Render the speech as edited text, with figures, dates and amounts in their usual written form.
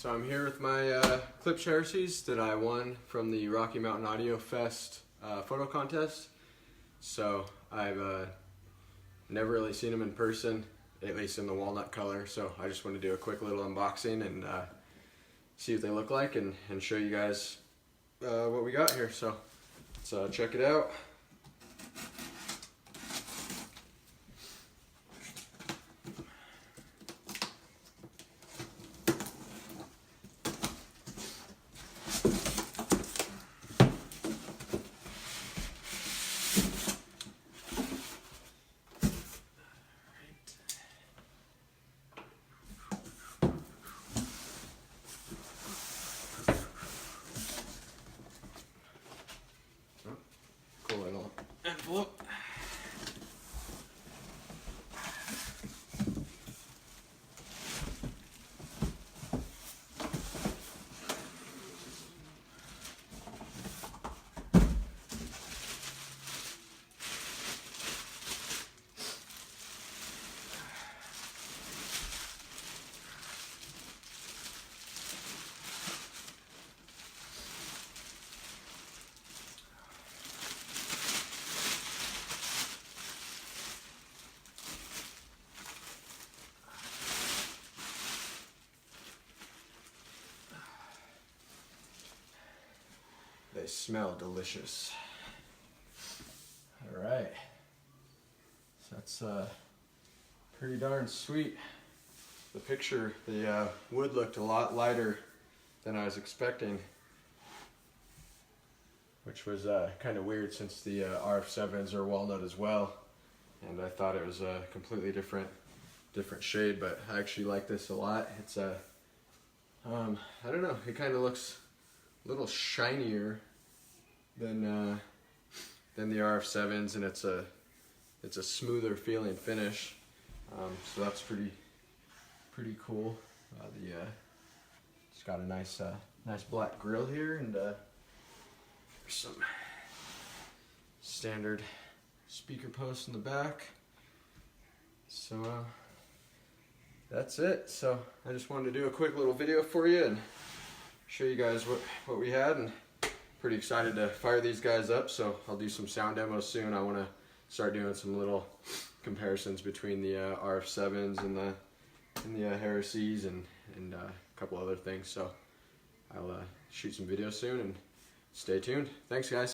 So I'm here with my Klipsch Heresies that I won from the Rocky Mountain Audio Fest photo contest. So I've never really seen them in person, at least in the walnut color. So I just want to do a quick little unboxing and see what they look like and show you guys what we got here. So let's check it out. Cool little envelope. They smell delicious. All right, so that's pretty darn sweet. The picture, the wood looked a lot lighter than I was expecting, which was kind of weird since the RF7s are walnut as well, and I thought it was a completely different shade, but I actually like this a lot. It's a I don't know, it kind of looks a little shinier than the RF7s, and it's a smoother feeling finish. So that's pretty cool. It's got a nice black grill here, and there's some standard speaker posts in the back. So that's it. So I just wanted to do a quick little video for you and show you guys what we had, and pretty excited to fire these guys up. So I'll do some sound demos soon. I want to start doing some little comparisons between the RF7s and the Heresies and a couple other things. So I'll shoot some videos soon, and stay tuned. Thanks, guys.